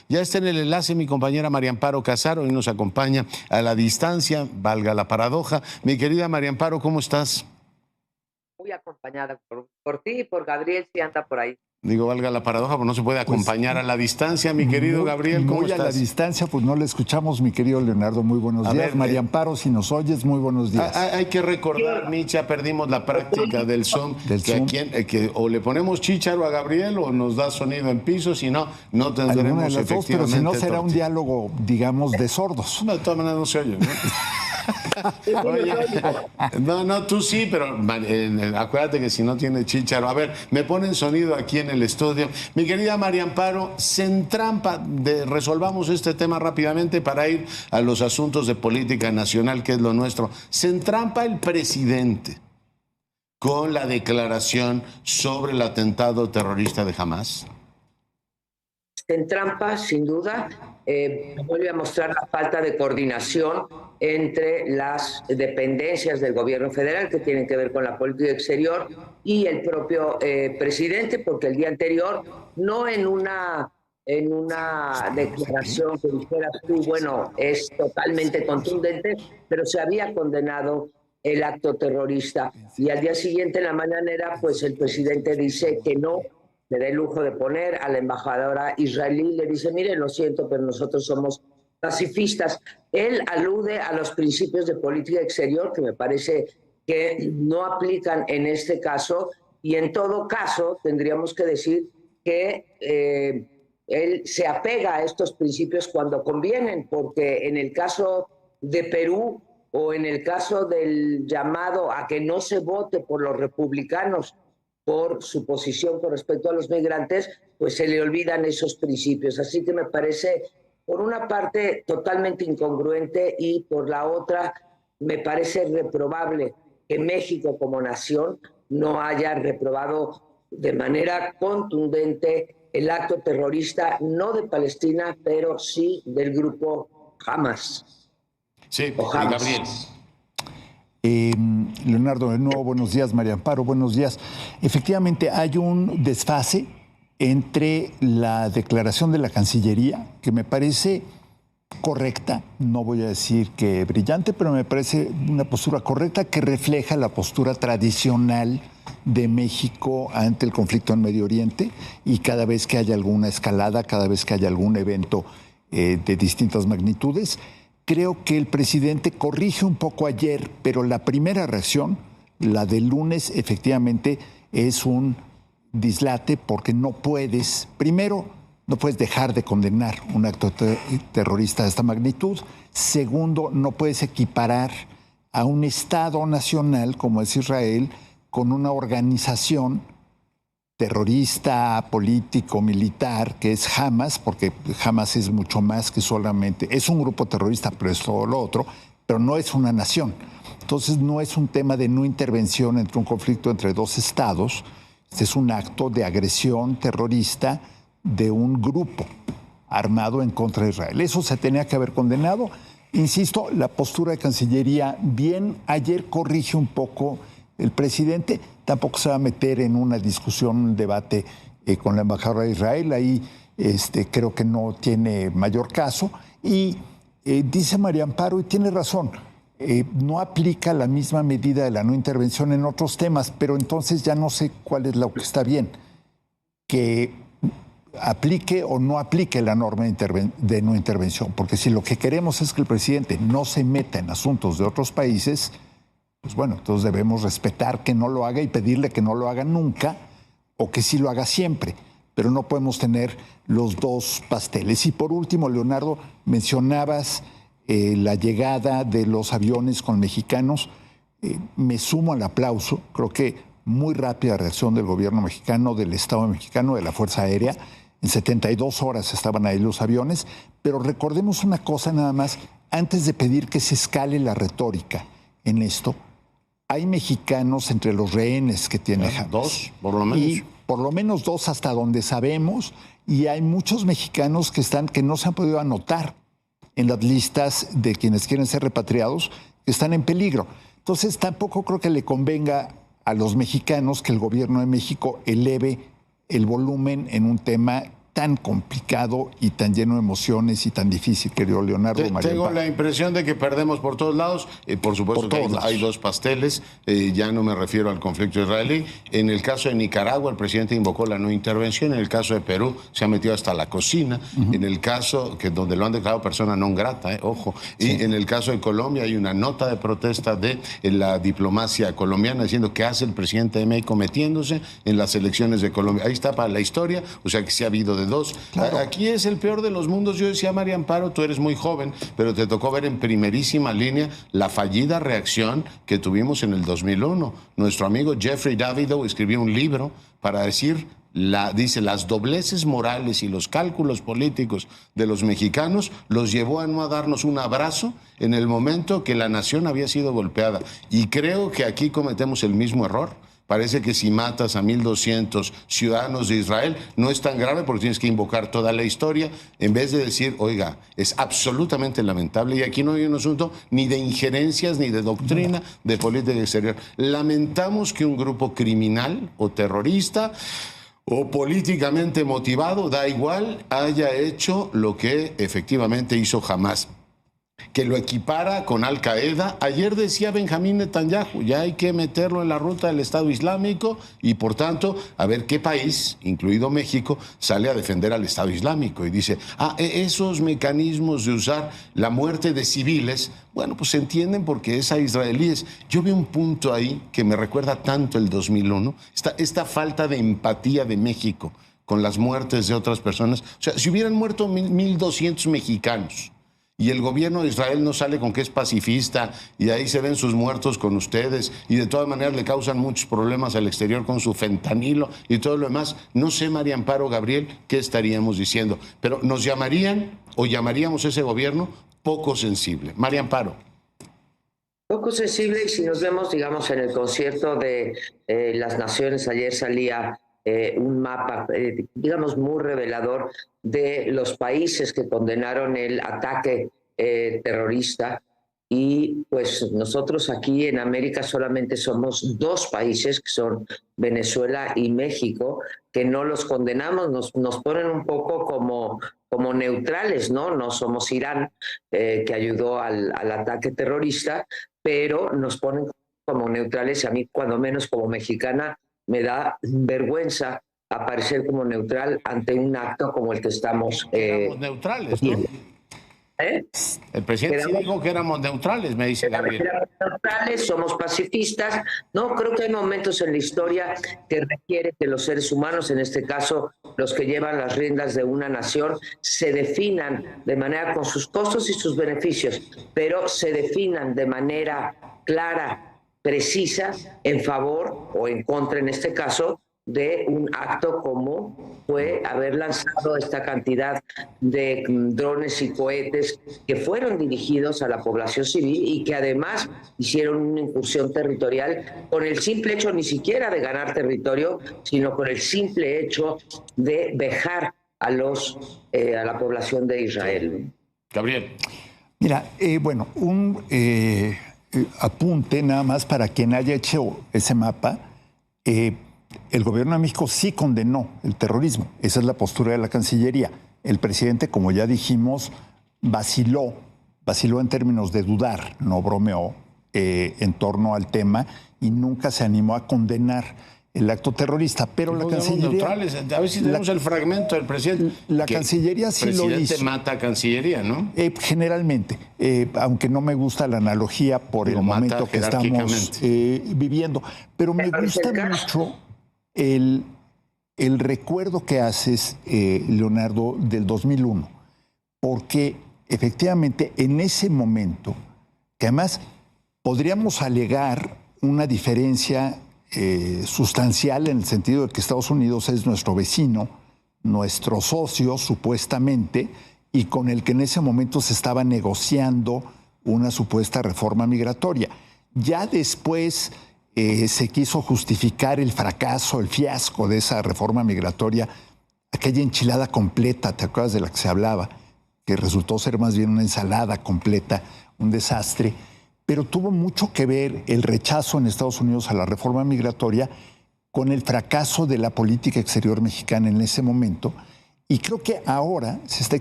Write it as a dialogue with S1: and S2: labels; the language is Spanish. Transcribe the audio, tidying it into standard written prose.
S1: Ya está en el enlace mi compañera María Amparo Casaro y nos acompaña a la distancia, valga la paradoja. Mi querida María Amparo, ¿cómo estás?
S2: Muy acompañada por ti y por Gabriel, si anda por ahí.
S1: Digo, valga la paradoja, porque no se puede acompañar a la distancia. Mi querido Gabriel, ¿cómo
S3: muy
S1: estás?
S3: A la distancia, pues no le escuchamos, mi querido Leonardo. Muy buenos días. María Amparo, si nos oyes, muy buenos días.
S1: Hay que recordar, Micha, perdimos la práctica del Zoom. Que o le ponemos chícharo a Gabriel o nos da sonido en piso, si no, no tendremos
S3: alguna de las dos, pero si no será un diálogo, digamos, de sordos.
S1: No, de todas maneras no se oye, ¿no? Oye, no, tú sí, pero acuérdate que si no tiene chícharo. A ver, me ponen sonido aquí en el estudio. Mi querida María Amparo, se entrampa, resolvamos este tema rápidamente para ir a los asuntos de política nacional, que es lo nuestro. Se entrampa el presidente con la declaración sobre el atentado terrorista de Hamás.
S2: Se entrampa, sin duda, vuelve a mostrar la falta de coordinación entre las dependencias del gobierno federal que tienen que ver con la política exterior y el propio presidente, porque el día anterior, no en una declaración que dijeras tú, bueno, es totalmente contundente, pero se había condenado el acto terrorista. Y al día siguiente, en la mañanera, pues el presidente dice que no, le da el lujo de poner a la embajadora israelí, le dice, mire, lo siento, pero nosotros somos pacifistas. Él alude a los principios de política exterior que me parece que no aplican en este caso, y en todo caso tendríamos que decir que él se apega a estos principios cuando convienen, porque en el caso de Perú o en el caso del llamado a que no se vote por los republicanos por su posición con respecto a los migrantes, pues se le olvidan esos principios. Así que me parece, por una parte, totalmente incongruente, y por la otra, me parece reprobable que México como nación no haya reprobado de manera contundente el acto terrorista, no de Palestina, pero sí del grupo Hamas.
S1: Sí, Gabriel.
S3: Leonardo, de nuevo, buenos días. María Amparo, buenos días. Efectivamente, hay un desfase entre la declaración de la Cancillería, que me parece correcta, no voy a decir que brillante, pero me parece una postura correcta que refleja la postura tradicional de México ante el conflicto en Medio Oriente, y cada vez que haya alguna escalada, cada vez que haya algún evento de distintas magnitudes. Creo que el presidente corrige un poco ayer, pero la primera reacción, la del lunes, efectivamente es un dislate, porque no puedes, primero, no puedes dejar de condenar un acto terrorista de esta magnitud. Segundo, no puedes equiparar a un Estado nacional como es Israel con una organización terrorista, político, militar, que es Hamas, porque Hamas es mucho más que solamente, es un grupo terrorista, pero es todo lo otro, pero no es una nación. Entonces no es un tema de no intervención entre un conflicto entre dos estados, este es un acto de agresión terrorista de un grupo armado en contra de Israel. Eso se tenía que haber condenado. Insisto, la postura de Cancillería, bien, ayer corrige un poco el presidente, tampoco se va a meter en una discusión, un debate con la embajadora de Israel, ahí creo que no tiene mayor caso. Y dice María Amparo, y tiene razón, no aplica la misma medida de la no intervención en otros temas, pero entonces ya no sé cuál es lo que está bien, que aplique o no aplique la norma de no intervención, porque si lo que queremos es que el presidente no se meta en asuntos de otros países, pues bueno, entonces debemos respetar que no lo haga y pedirle que no lo haga nunca, o que sí lo haga siempre, pero no podemos tener los dos pasteles. Y por último, Leonardo, mencionabas la llegada de los aviones con mexicanos. Me sumo al aplauso, creo que muy rápida reacción del gobierno mexicano, del Estado mexicano, de la Fuerza Aérea. En 72 horas estaban ahí los aviones, pero recordemos una cosa nada más, antes de pedir que se escale la retórica en esto, hay mexicanos entre los rehenes que tiene Hamas.
S1: Dos, por lo menos.
S3: Y por lo menos dos hasta donde sabemos, y hay muchos mexicanos que no se han podido anotar en las listas de quienes quieren ser repatriados, que están en peligro. Entonces tampoco creo que le convenga a los mexicanos que el gobierno de México eleve el volumen en un tema tan complicado y tan lleno de emociones y tan difícil, querido Leonardo.
S1: Tengo la impresión de que perdemos por todos lados. Por supuesto que hay dos pasteles. Ya no me refiero al conflicto israelí. En el caso de Nicaragua, el presidente invocó la no intervención. En el caso de Perú, se ha metido hasta la cocina. En el caso donde lo han declarado persona non grata, ojo. Y en el caso de Colombia hay una nota de protesta de la diplomacia colombiana diciendo que hace el presidente de México metiéndose en las elecciones de Colombia. Ahí está para la historia, o sea que sí ha habido de dos. Claro. Aquí es el peor de los mundos. Yo decía, María Amparo, tú eres muy joven, pero te tocó ver en primerísima línea la fallida reacción que tuvimos en el 2001. Nuestro amigo Jeffrey Davidow escribió un libro para decir, dice, las dobleces morales y los cálculos políticos de los mexicanos los llevó a no darnos un abrazo en el momento que la nación había sido golpeada. Y creo que aquí cometemos el mismo error. Parece que si matas a 1,200 ciudadanos de Israel no es tan grave porque tienes que invocar toda la historia en vez de decir, oiga, es absolutamente lamentable y aquí no hay un asunto ni de injerencias ni de doctrina de política exterior. Lamentamos que un grupo criminal o terrorista o políticamente motivado, da igual, haya hecho lo que efectivamente hizo Hamás, que lo equipara con Al Qaeda. Ayer decía Benjamín Netanyahu, ya hay que meterlo en la ruta del Estado Islámico y por tanto, a ver qué país, incluido México, sale a defender al Estado Islámico y dice, esos mecanismos de usar la muerte de civiles, bueno, pues se entienden porque es a israelíes. Yo veo un punto ahí que me recuerda tanto el 2001, esta falta de empatía de México con las muertes de otras personas. O sea, si hubieran muerto 1,200 mexicanos, y el gobierno de Israel no sale con que es pacifista y ahí se ven sus muertos con ustedes y de todas maneras le causan muchos problemas al exterior con su fentanilo y todo lo demás. No sé, María Amparo, Gabriel, qué estaríamos diciendo, pero nos llamarían o llamaríamos a ese gobierno poco sensible. María Amparo.
S2: Poco sensible, y si nos vemos, digamos, en el concierto de las Naciones, ayer salía un mapa, digamos, muy revelador de los países que condenaron el ataque terrorista. Y pues nosotros aquí en América solamente somos dos países, que son Venezuela y México, que no los condenamos, nos ponen un poco como neutrales, ¿no? No somos Irán, que ayudó al ataque terrorista, pero nos ponen como neutrales. A mí, cuando menos como mexicana, me da vergüenza aparecer como neutral ante un acto como el que estamos...
S1: Éramos neutrales, ¿no? El presidente sí dijo que éramos neutrales, me dice Gabriel.
S2: Éramos neutrales, somos pacifistas. No, creo que hay momentos en la historia que requiere que los seres humanos, en este caso los que llevan las riendas de una nación, se definan de manera con sus costos y sus beneficios, pero se definan de manera clara, precisa, en favor o en contra, en este caso, de un acto como fue haber lanzado esta cantidad de drones y cohetes que fueron dirigidos a la población civil y que además hicieron una incursión territorial con el simple hecho ni siquiera de ganar territorio, sino con el simple hecho de vejar a la población de Israel.
S1: Gabriel.
S3: Mira, bueno, un apunte nada más para quien haya hecho ese mapa. El gobierno de México sí condenó el terrorismo. Esa es la postura de la Cancillería. El presidente, como ya dijimos, vaciló en términos de dudar, no bromeó en torno al tema y nunca se animó a condenar el acto terrorista. Pero la Cancillería...
S1: neutrales. A ver si tenemos el fragmento del presidente.
S3: La Cancillería sí lo hizo. El
S1: presidente mata a Cancillería, ¿no?
S3: Generalmente, aunque no me gusta la analogía por el momento que estamos viviendo. Pero me gusta mucho el recuerdo que haces, Leonardo, del 2001, porque efectivamente en ese momento, que además podríamos alegar una diferencia sustancial en el sentido de que Estados Unidos es nuestro vecino, nuestro socio supuestamente, y con el que en ese momento se estaba negociando una supuesta reforma migratoria. Ya después se quiso justificar el fracaso, el fiasco de esa reforma migratoria, aquella enchilada completa, ¿te acuerdas de la que se hablaba? Que resultó ser más bien una ensalada completa, un desastre. Pero tuvo mucho que ver el rechazo en Estados Unidos a la reforma migratoria con el fracaso de la política exterior mexicana en ese momento Y creo que ahora se está